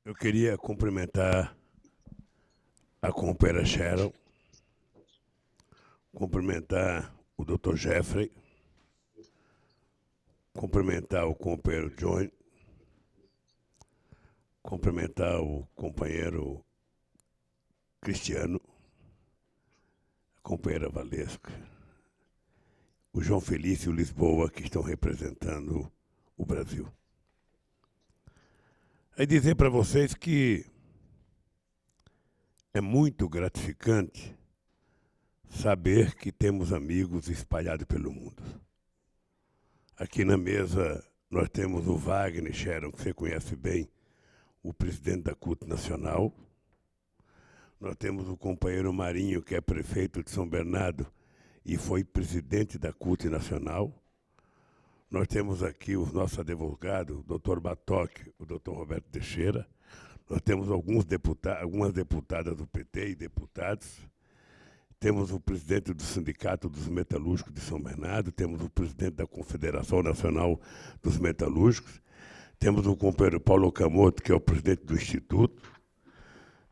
Eu queria cumprimentar a companheira Sharon, cumprimentar o Dr. Jeffrey, cumprimentar o companheiro John, cumprimentar o companheiro Cristiano, a companheira Valesca, o João Felício e o Lisboa, que estão representando o Brasil. É dizer para vocês que é muito gratificante saber que temos amigos espalhados pelo mundo. Aqui na mesa nós temos o Wagner Sharon, que você conhece bem, o presidente da CUT Nacional. Nós temos o companheiro Marinho, que é prefeito de São Bernardo e foi presidente da CUT Nacional. Nós temos aqui os nossos advogados, o doutor Batoque, o doutor Roberto Teixeira. Nós temos algumas deputadas do PT e deputados. Temos o presidente do Sindicato dos Metalúrgicos de São Bernardo, temos o presidente da Confederação Nacional dos Metalúrgicos, temos o companheiro Paulo Okamoto, que é o presidente do Instituto,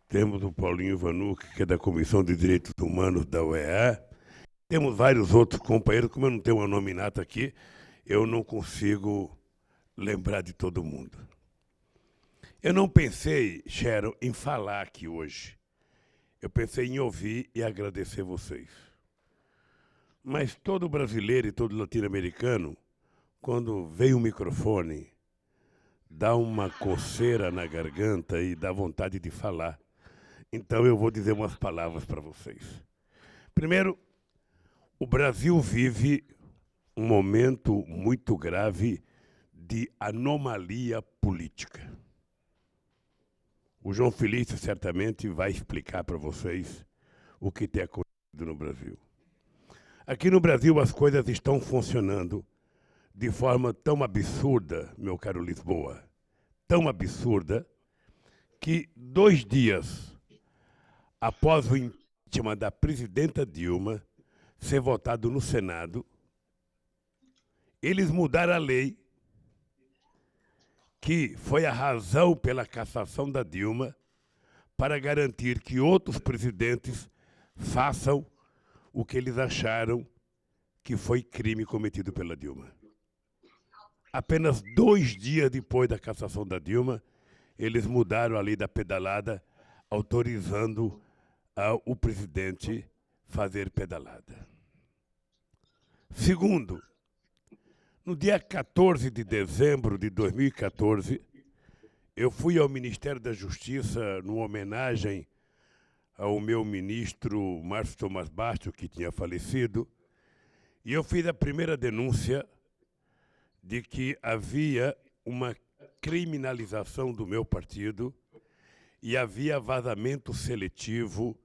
temos o Paulinho Vanucci, que é da Comissão de Direitos Humanos da UEA, temos vários outros companheiros. Como eu não tenho uma nominata aqui, eu não consigo lembrar de todo mundo. Eu não pensei, Sharon, em falar aqui hoje. Eu pensei em ouvir e agradecer vocês. Mas todo brasileiro e todo latino-americano, quando vem o microfone, dá uma coceira na garganta e dá vontade de falar. Então eu vou dizer umas palavras para vocês. Primeiro, o Brasil vive um momento muito grave de anomalia política. O João Felício certamente vai explicar para vocês o que tem acontecido no Brasil. Aqui no Brasil as coisas estão funcionando de forma tão absurda, meu caro Lisboa, tão absurda, que 2 dias após o impeachment da presidenta Dilma ser votado no Senado, eles mudaram a lei que foi a razão pela cassação da Dilma para garantir que outros presidentes façam o que eles acharam que foi crime cometido pela Dilma. Apenas 2 dias depois da cassação da Dilma, eles mudaram a lei da pedalada, autorizando o presidente fazer pedalada. Segundo, no dia 14 de dezembro de 2014, eu fui ao Ministério da Justiça numa homenagem ao meu ministro Márcio Tomás Bastos, que tinha falecido, e eu fiz a primeira denúncia de que havia uma criminalização do meu partido e havia vazamento seletivo,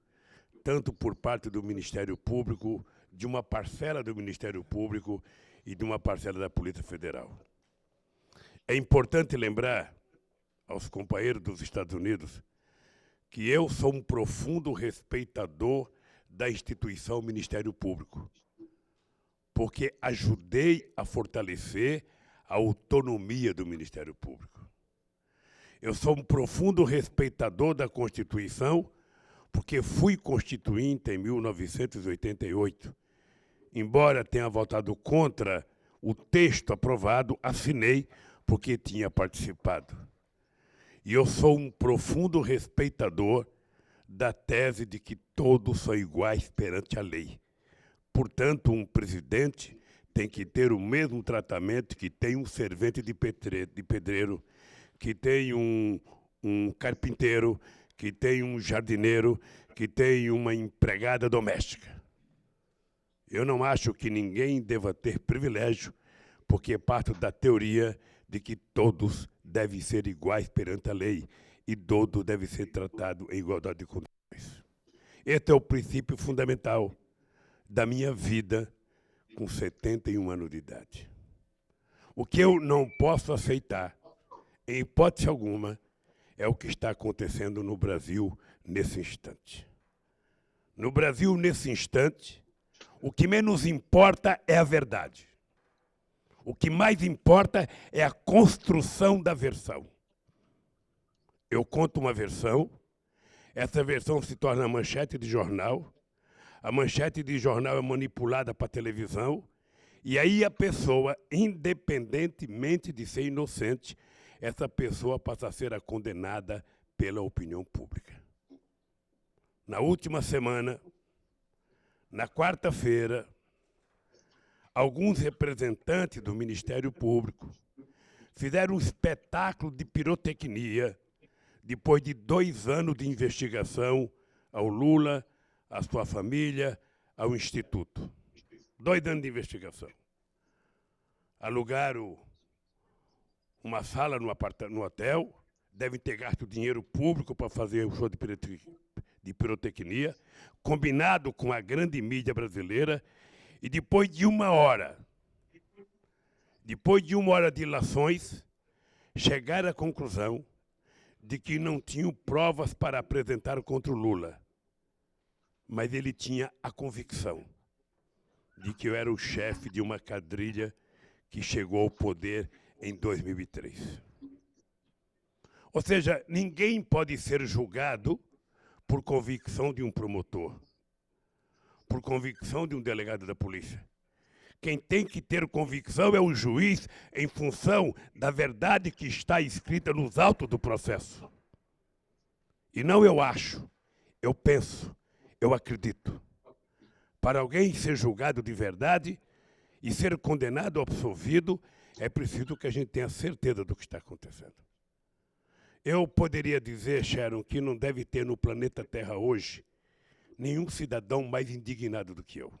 tanto por parte do Ministério Público, de uma parcela do Ministério Público e de uma parcela da Polícia Federal. É importante lembrar aos companheiros dos Estados Unidos que eu sou um profundo respeitador da instituição Ministério Público, porque ajudei a fortalecer a autonomia do Ministério Público. Eu sou um profundo respeitador da Constituição, porque fui constituinte em 1988. Embora tenha votado contra o texto aprovado, assinei porque tinha participado. E eu sou um profundo respeitador da tese de que todos são iguais perante a lei. Portanto, um presidente tem que ter o mesmo tratamento que tem um servente de pedreiro, que tem um carpinteiro, que tem um jardineiro, que tem uma empregada doméstica. Eu não acho que ninguém deva ter privilégio, porque parto da teoria de que todos devem ser iguais perante a lei e todo deve ser tratado em igualdade de condições. Esse é o princípio fundamental da minha vida com 71 anos de idade. O que eu não posso aceitar, em hipótese alguma, é o que está acontecendo no Brasil nesse instante. No Brasil, nesse instante, o que menos importa é a verdade. O que mais importa é a construção da versão. eu conto uma versão, essa versão se torna manchete de jornal, a manchete de jornal é manipulada para a televisão, e aí a pessoa, independentemente de ser inocente, essa pessoa passa a ser condenada pela opinião pública. Na última semana, na quarta-feira, alguns representantes do Ministério Público fizeram um espetáculo de pirotecnia depois de 2 anos de investigação ao Lula, à sua família, ao Instituto. 2 anos de investigação. Alugaram uma sala no hotel, devem ter gasto dinheiro público para fazer o show de pirotecnia, combinado com a grande mídia brasileira, e depois de 1 hora de ilações, chegaram à conclusão de que não tinham provas para apresentar contra o Lula, mas ele tinha a convicção de que eu era o chefe de uma quadrilha que chegou ao poder em 2003. Ou seja, ninguém pode ser julgado por convicção de um promotor, por convicção de um delegado da polícia. Quem tem que ter convicção é o juiz em função da verdade que está escrita nos autos do processo. E não eu acho, eu penso, eu acredito. Para alguém ser julgado de verdade e ser condenado ou absolvido, é preciso que a gente tenha certeza do que está acontecendo. Eu poderia dizer, Sharon, que não deve ter no planeta Terra hoje nenhum cidadão mais indignado do que eu.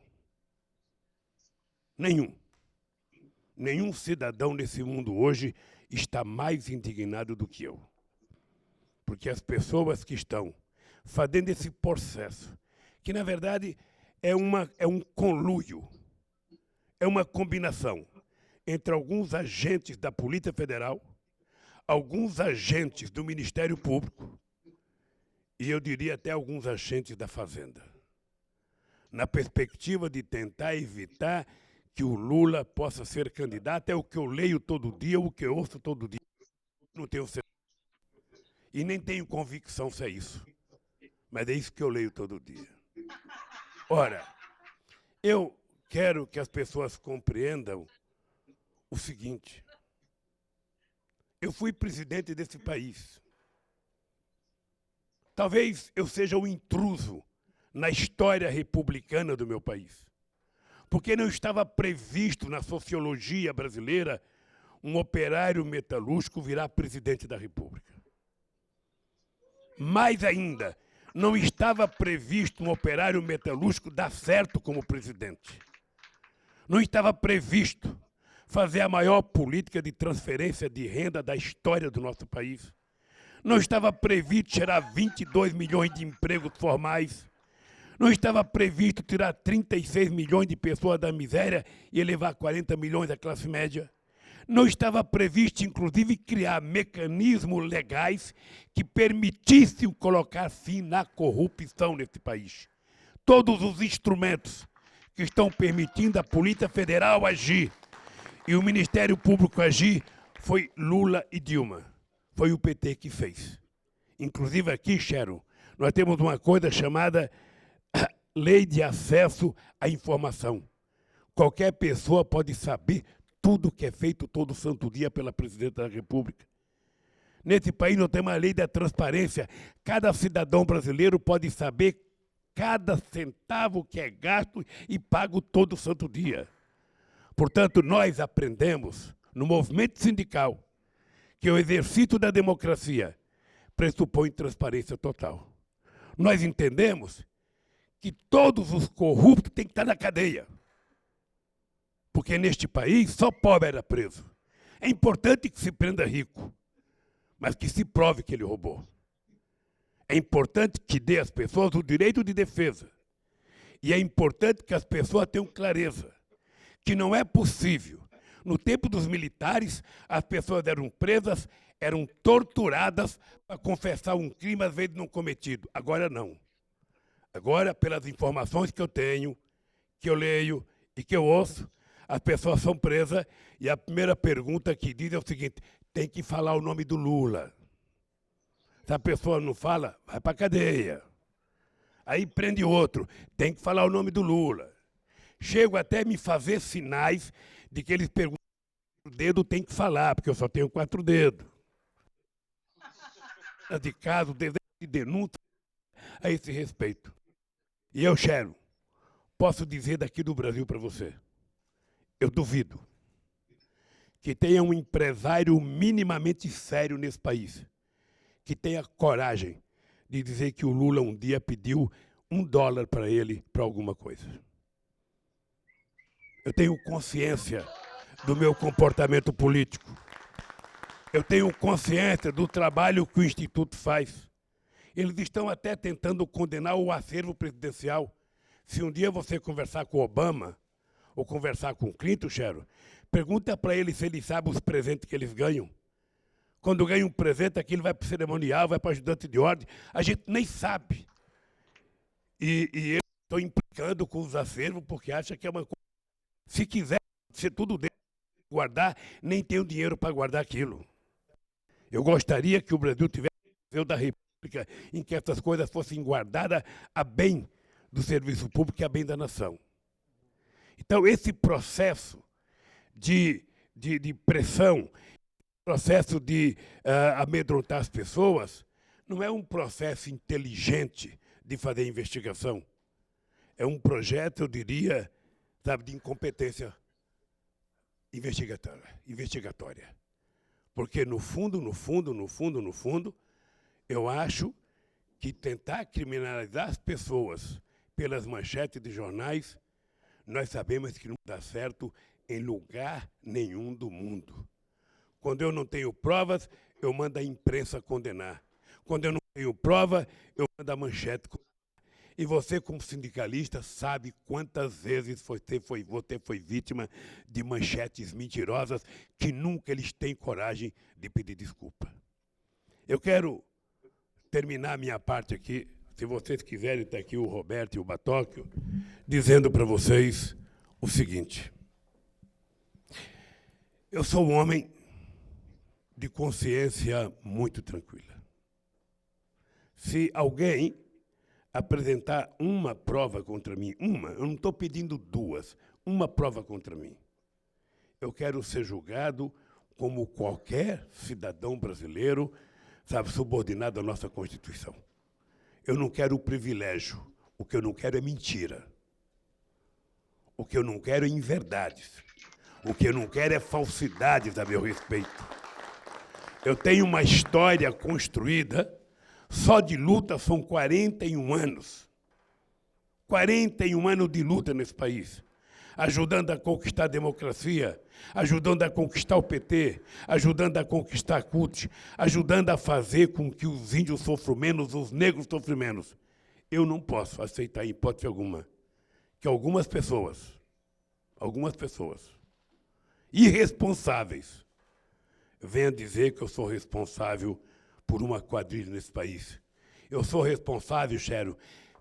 Nenhum. Nenhum cidadão nesse mundo hoje está mais indignado do que eu. Porque as pessoas que estão fazendo esse processo, que na verdade é um conluio, é uma combinação entre alguns agentes da Polícia Federal, alguns agentes do Ministério Público e eu diria até alguns agentes da Fazenda, na perspectiva de tentar evitar que o Lula possa ser candidato. É o que eu leio todo dia, o que eu ouço todo dia. Não tenho certeza. E nem tenho convicção se é isso. Mas é isso que eu leio todo dia. Ora, eu quero que as pessoas compreendam o seguinte. Eu fui presidente desse país. Talvez eu seja um intruso na história republicana do meu país. Porque não estava previsto na sociologia brasileira um operário metalúrgico virar presidente da República. Mais ainda, não estava previsto um operário metalúrgico dar certo como presidente. Não estava previsto fazer a maior política de transferência de renda da história do nosso país. Não estava previsto tirar 22 milhões de empregos formais. Não estava previsto tirar 36 milhões de pessoas da miséria e elevar 40 milhões da classe média. Não estava previsto, inclusive, criar mecanismos legais que permitissem colocar fim na corrupção nesse país. Todos os instrumentos que estão permitindo a Polícia Federal agir e o Ministério Público agir foi Lula e Dilma. Foi o PT que fez. Inclusive aqui, Sharon, nós temos uma coisa chamada Lei de Acesso à Informação. Qualquer pessoa pode saber tudo que é feito todo santo dia pela Presidenta da República. Nesse país nós temos a lei da transparência. Cada cidadão brasileiro pode saber cada centavo que é gasto e pago todo santo dia. Portanto, nós aprendemos no movimento sindical que o exercício da democracia pressupõe transparência total. Nós entendemos que todos os corruptos têm que estar na cadeia. Porque neste país só pobre era preso. É importante que se prenda rico, mas que se prove que ele roubou. É importante que dê às pessoas o direito de defesa. E é importante que as pessoas tenham clareza que não é possível. No tempo dos militares, as pessoas eram presas, eram torturadas para confessar um crime, às vezes não cometido. Agora não. Agora, pelas informações que eu tenho, que eu leio e que eu ouço, as pessoas são presas e a primeira pergunta que diz é o seguinte: tem que falar o nome do Lula. Se a pessoa não fala, vai para a cadeia. Aí prende outro, tem que falar o nome do Lula. Chego até a me fazer sinais de que eles perguntam o dedo, tem que falar, porque eu só tenho 4 dedos. De caso, desenho de denúncia a esse respeito. E eu, Chero, posso dizer daqui do Brasil para você, eu duvido que tenha um empresário minimamente sério nesse país que tenha coragem de dizer que o Lula um dia pediu $1 para ele para alguma coisa. Eu tenho consciência do meu comportamento político. Eu tenho consciência do trabalho que o Instituto faz. Eles estão até tentando condenar o acervo presidencial. Se um dia você conversar com Obama ou conversar com Clinton, Chero, pergunta para eles se eles sabem os presentes que eles ganham. Quando ganha um presente, aquilo vai para o cerimonial, vai para o ajudante de ordem. A gente nem sabe. E eu estou implicando com os acervos porque acha que é uma coisa. Se quiser ser tudo dentro, guardar, nem tem o dinheiro para guardar aquilo. Eu gostaria que o Brasil tivesse um museu da República em que essas coisas fossem guardadas a bem do serviço público e a bem da nação. Então, esse processo de pressão, processo de amedrontar as pessoas, não é um processo inteligente de fazer investigação. É um projeto, eu diria, sabe, de incompetência investigatória. Porque, no fundo, eu acho que tentar criminalizar as pessoas pelas manchetes de jornais, nós sabemos que não dá certo em lugar nenhum do mundo. Quando eu não tenho provas, eu mando a imprensa condenar. Quando eu não tenho prova, eu mando a manchete condenar. E você, como sindicalista, sabe quantas vezes você foi vítima de manchetes mentirosas que nunca eles têm coragem de pedir desculpa. Eu quero terminar a minha parte aqui, se vocês quiserem, está aqui o Roberto e o Batóquio, dizendo para vocês o seguinte. Eu sou um homem de consciência muito tranquila. Se alguém apresentar uma prova contra mim, eu não estou pedindo 2, uma prova contra mim, eu quero ser julgado como qualquer cidadão brasileiro, sabe, subordinado à nossa Constituição. Eu não quero privilégio, o que eu não quero é mentira. O que eu não quero é inverdades. O que eu não quero é falsidades a meu respeito. Eu tenho uma história construída, só de luta são 41 anos. 41 anos de luta nesse país, ajudando a conquistar a democracia, ajudando a conquistar o PT, ajudando a conquistar a CUT, ajudando a fazer com que os índios sofram menos, os negros sofram menos. Eu não posso aceitar, em hipótese alguma, que algumas pessoas irresponsáveis, venham dizer que eu sou responsável por uma quadrilha nesse país. Eu sou responsável, Chero,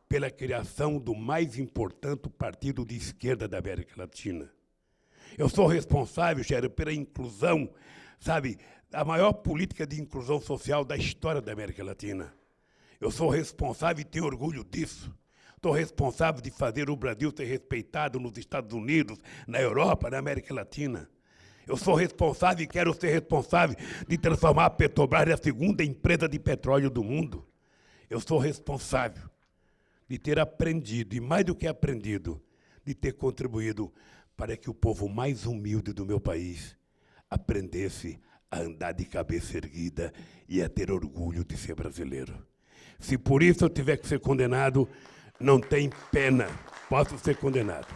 pela criação do mais importante partido de esquerda da América Latina. Eu sou responsável, Chero, pela inclusão, sabe, a maior política de inclusão social da história da América Latina. Eu sou responsável e tenho orgulho disso. Estou responsável de fazer o Brasil ser respeitado nos Estados Unidos, na Europa, na América Latina. Eu sou responsável e quero ser responsável de transformar a Petrobras na segunda empresa de petróleo do mundo. Eu sou responsável de ter aprendido, e mais do que aprendido, de ter contribuído para que o povo mais humilde do meu país aprendesse a andar de cabeça erguida e a ter orgulho de ser brasileiro. Se por isso eu tiver que ser condenado, não tem pena, posso ser condenado.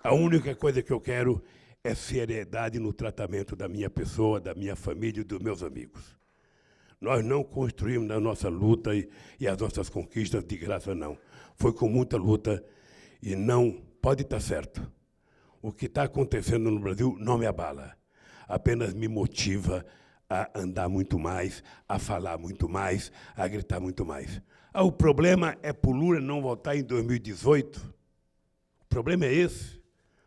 A única coisa que eu quero é seriedade no tratamento da minha pessoa, da minha família e dos meus amigos. Nós não construímos a nossa luta e as nossas conquistas de graça, não. Foi com muita luta e não pode estar certo. O que está acontecendo no Brasil não me abala, apenas me motiva a andar muito mais, a falar muito mais, a gritar muito mais. O problema é para o Lula não votar em 2018? O problema é esse?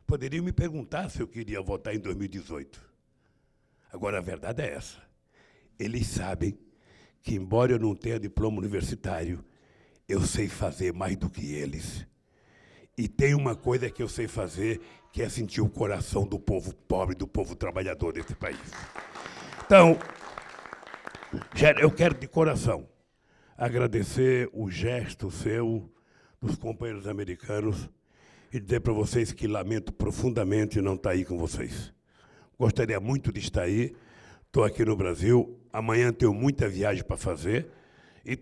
Poderiam me perguntar se eu queria votar em 2018. Agora, a verdade é essa. Eles sabem que, embora eu não tenha diploma universitário, eu sei fazer mais do que eles. E tem uma coisa que eu sei fazer, que é sentir o coração do povo pobre, do povo trabalhador desse país. Então, eu quero de coração agradecer o gesto seu, dos companheiros americanos, e dizer para vocês que lamento profundamente não estar aí com vocês. Gostaria muito de estar aí, estou aqui no Brasil, amanhã tenho muita viagem para fazer, e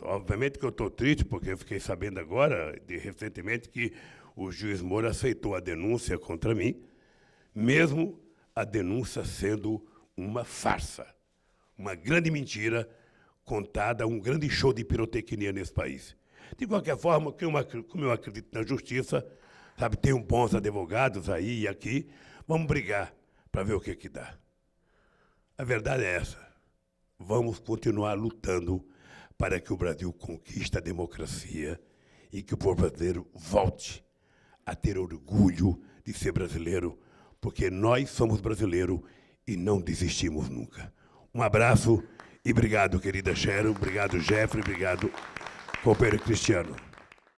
obviamente que eu estou triste, porque eu fiquei sabendo agora, recentemente, que o juiz Moro aceitou a denúncia contra mim, mesmo a denúncia sendo uma farsa, uma grande mentira contada, um grande show de pirotecnia nesse país. De qualquer forma, como eu acredito na justiça, sabe, tem bons advogados aí e aqui, vamos brigar para ver o que dá. A verdade é essa. Vamos continuar lutando para que o Brasil conquiste a democracia e que o povo brasileiro volte a ter orgulho de ser brasileiro, porque nós somos brasileiros e não desistimos nunca. Um abraço e obrigado, querida Sharon, obrigado, Jeffrey, obrigado, companheiro Cristiano.